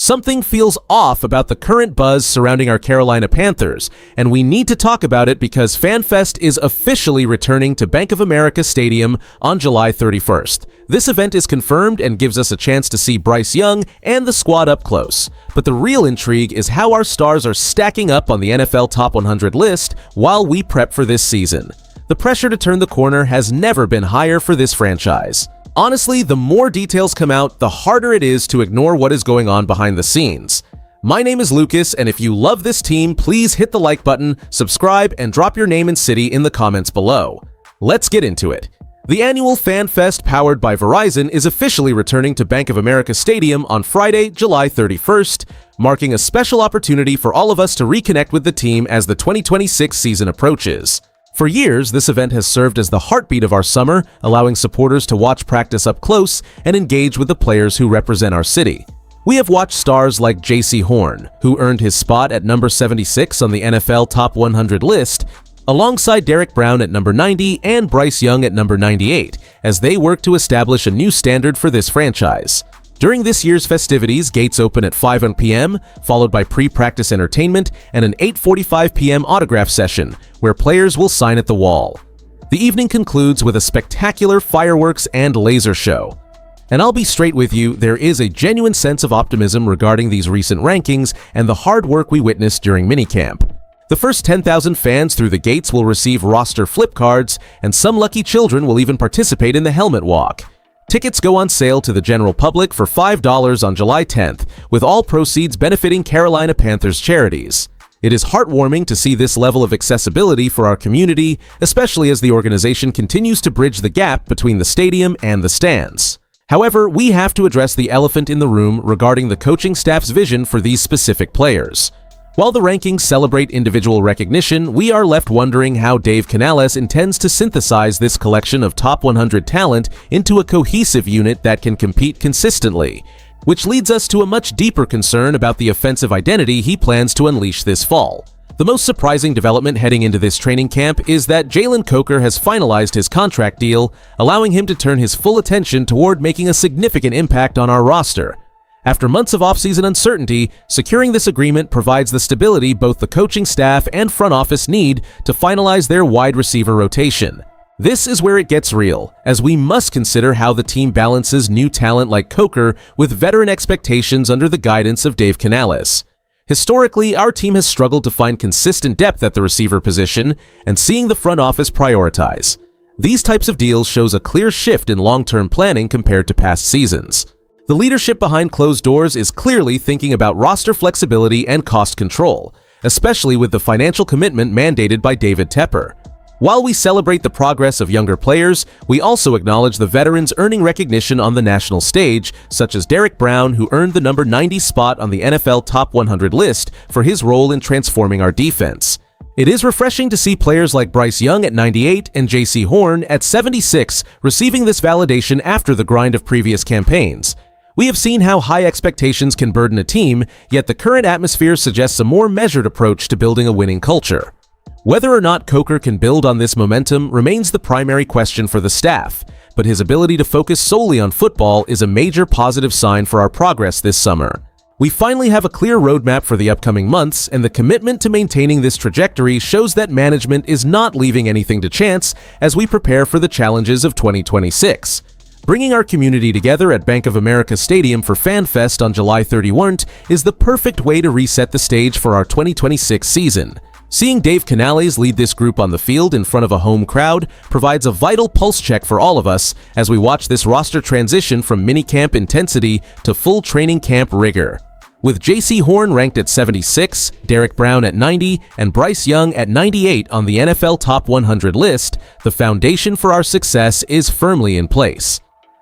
Something feels off about the current buzz surrounding our Carolina Panthers, and we need to talk about it because FanFest is officially returning to Bank of America Stadium on July 31st. This event is confirmed and gives us a chance to see Bryce Young and the squad up close. But the real intrigue is how our stars are stacking up on the NFL Top 100 list while we prep for this season. The pressure to turn the corner has never been higher for this franchise. Honestly, the more details come out, the harder it is to ignore what is going on behind the scenes. My name is Lucas, and if you love this team, please hit the like button, subscribe, and drop your name and city in the comments below. Let's get into it. The annual FanFest powered by Verizon is officially returning to Bank of America Stadium on Friday, July 31st, marking a special opportunity for all of us to reconnect with the team as the 2026 season approaches. For years, this event has served as the heartbeat of our summer, allowing supporters to watch practice up close and engage with the players who represent our city. We have watched stars like Jaycee Horn, who earned his spot at number 76 on the NFL Top 100 list, alongside Derek Brown at number 90 and Bryce Young at number 98, as they work to establish a new standard for this franchise. During this year's festivities, gates open at 5 p.m., followed by pre-practice entertainment and an 8:45 p.m. autograph session, where players will sign at the wall. The evening concludes with a spectacular fireworks and laser show. And I'll be straight with you, there is a genuine sense of optimism regarding these recent rankings and the hard work we witnessed during minicamp. The first 10,000 fans through the gates will receive roster flip cards, and some lucky children will even participate in the helmet walk. Tickets go on sale to the general public for $5 on July 10th, with all proceeds benefiting Carolina Panthers charities. It is heartwarming to see this level of accessibility for our community, especially as the organization continues to bridge the gap between the stadium and the stands. However, we have to address the elephant in the room regarding the coaching staff's vision for these specific players. While the rankings celebrate individual recognition, we are left wondering how Dave Canales intends to synthesize this collection of top 100 talent into a cohesive unit that can compete consistently, which leads us to a much deeper concern about the offensive identity he plans to unleash this fall. The most surprising development heading into this training camp is that Jalen Coker has finalized his contract deal, allowing him to turn his full attention toward making a significant impact on our roster. After months of offseason uncertainty, securing this agreement provides the stability both the coaching staff and front office need to finalize their wide receiver rotation. This is where it gets real, as we must consider how the team balances new talent like Coker with veteran expectations under the guidance of Dave Canales. Historically, our team has struggled to find consistent depth at the receiver position, and seeing the front office prioritize these types of deals shows a clear shift in long-term planning compared to past seasons. The leadership behind closed doors is clearly thinking about roster flexibility and cost control, especially with the financial commitment mandated by David Tepper. While we celebrate the progress of younger players, we also acknowledge the veterans earning recognition on the national stage, such as Derek Brown, who earned the number 90 spot on the NFL Top 100 list for his role in transforming our defense. It is refreshing to see players like Bryce Young at 98 and Jaycee Horn at 76 receiving this validation after the grind of previous campaigns. We have seen how high expectations can burden a team, yet the current atmosphere suggests a more measured approach to building a winning culture. Whether or not Coker can build on this momentum remains the primary question for the staff, but his ability to focus solely on football is a major positive sign for our progress this summer. We finally have a clear roadmap for the upcoming months, and the commitment to maintaining this trajectory shows that management is not leaving anything to chance as we prepare for the challenges of 2026. Bringing our community together at Bank of America Stadium for FanFest on July 31st is the perfect way to reset the stage for our 2026 season. Seeing Dave Canales lead this group on the field in front of a home crowd provides a vital pulse check for all of us as we watch this roster transition from minicamp intensity to full training camp rigor. With Jaycee Horn ranked at 76, Derek Brown at 90, and Bryce Young at 98 on the NFL Top 100 list, the foundation for our success is firmly in place.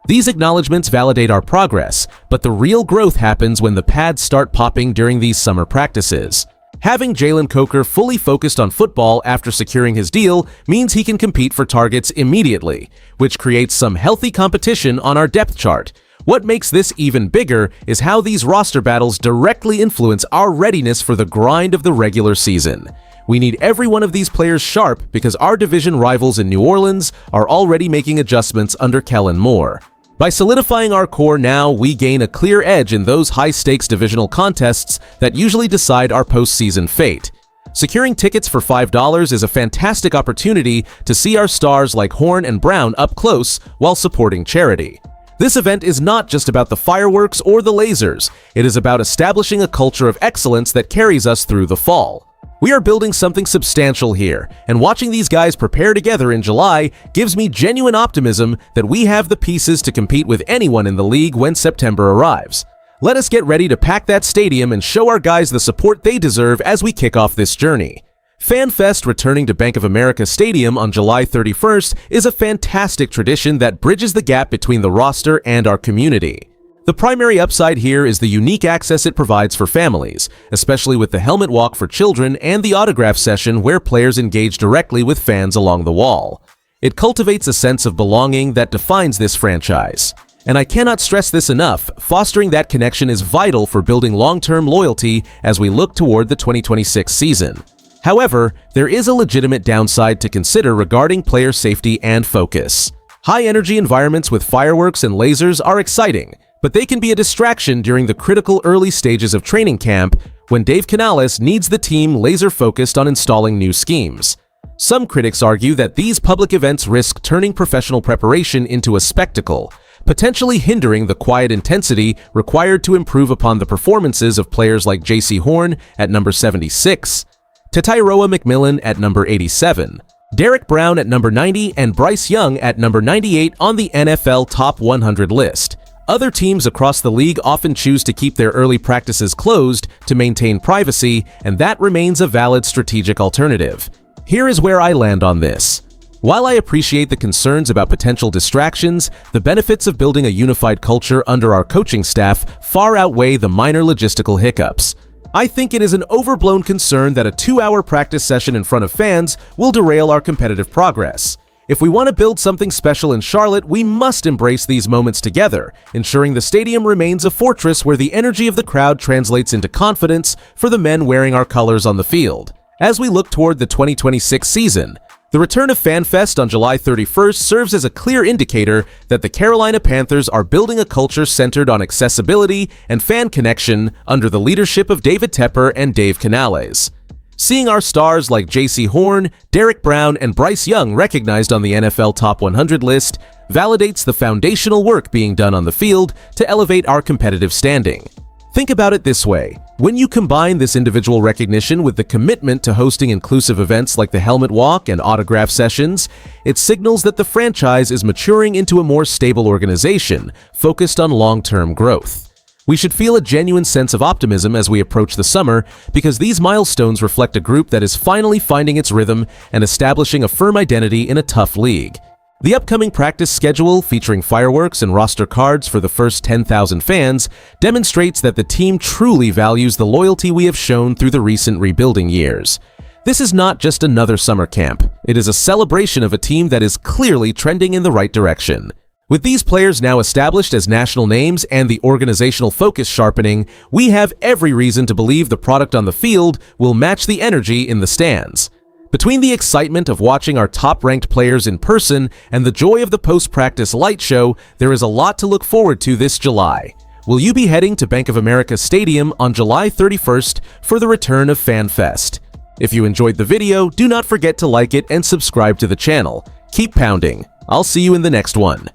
These acknowledgments validate our progress, but the real growth happens when the pads start popping during these summer practices. Having Jalen Coker fully focused on football after securing his deal means he can compete for targets immediately, which creates some healthy competition on our depth chart. What makes this even bigger is how these roster battles directly influence our readiness for the grind of the regular season. We need every one of these players sharp because our division rivals in New Orleans are already making adjustments under Kellen Moore. By solidifying our core now, we gain a clear edge in those high-stakes divisional contests that usually decide our postseason fate. Securing tickets for $5 is a fantastic opportunity to see our stars like Horn and Brown up close while supporting charity. This event is not just about the fireworks or the lasers, it is about establishing a culture of excellence that carries us through the fall. We are building something substantial here, and watching these guys prepare together in July gives me genuine optimism that we have the pieces to compete with anyone in the league when September arrives. Let us get ready to pack that stadium and show our guys the support they deserve as we kick off this journey. FanFest returning to Bank of America Stadium on July 31st is a fantastic tradition that bridges the gap between the roster and our community. The primary upside here is the unique access it provides for families, especially with the helmet walk for children and the autograph session where players engage directly with fans along the wall. It cultivates a sense of belonging that defines this franchise. And I cannot stress this enough, fostering that connection is vital for building long-term loyalty as we look toward the 2026 season. However, there is a legitimate downside to consider regarding player safety and focus. High-energy environments with fireworks and lasers are exciting, but they can be a distraction during the critical early stages of training camp when Dave Canales needs the team laser-focused on installing new schemes. Some critics argue that these public events risk turning professional preparation into a spectacle, potentially hindering the quiet intensity required to improve upon the performances of players like J.C. Horn at number 76, Tetairoa McMillan at number 87, Derek Brown at number 90, and Bryce Young at number 98 on the NFL Top 100 list. Other teams across the league often choose to keep their early practices closed to maintain privacy, and that remains a valid strategic alternative. Here is where I land on this. While I appreciate the concerns about potential distractions, the benefits of building a unified culture under our coaching staff far outweigh the minor logistical hiccups. I think it is an overblown concern that a 2-hour practice session in front of fans will derail our competitive progress. If we want to build something special in Charlotte, we must embrace these moments together, ensuring the stadium remains a fortress where the energy of the crowd translates into confidence for the men wearing our colors on the field. As we look toward the 2026 season, the return of FanFest on July 31st serves as a clear indicator that the Carolina Panthers are building a culture centered on accessibility and fan connection under the leadership of David Tepper and Dave Canales. Seeing our stars like J.C. Horn, Derek Brown, and Bryce Young recognized on the NFL Top 100 list validates the foundational work being done on the field to elevate our competitive standing. Think about it this way. When you combine this individual recognition with the commitment to hosting inclusive events like the Helmet Walk and autograph sessions, it signals that the franchise is maturing into a more stable organization focused on long-term growth. We should feel a genuine sense of optimism as we approach the summer because these milestones reflect a group that is finally finding its rhythm and establishing a firm identity in a tough league. The upcoming practice schedule, featuring fireworks and roster cards for the first 10,000 fans, demonstrates that the team truly values the loyalty we have shown through the recent rebuilding years. This is not just another summer camp. It is a celebration of a team that is clearly trending in the right direction. With these players now established as national names and the organizational focus sharpening, we have every reason to believe the product on the field will match the energy in the stands. Between the excitement of watching our top-ranked players in person and the joy of the post-practice light show, there is a lot to look forward to this July. Will you be heading to Bank of America Stadium on July 31st for the return of FanFest? If you enjoyed the video, do not forget to like it and subscribe to the channel. Keep pounding. I'll see you in the next one.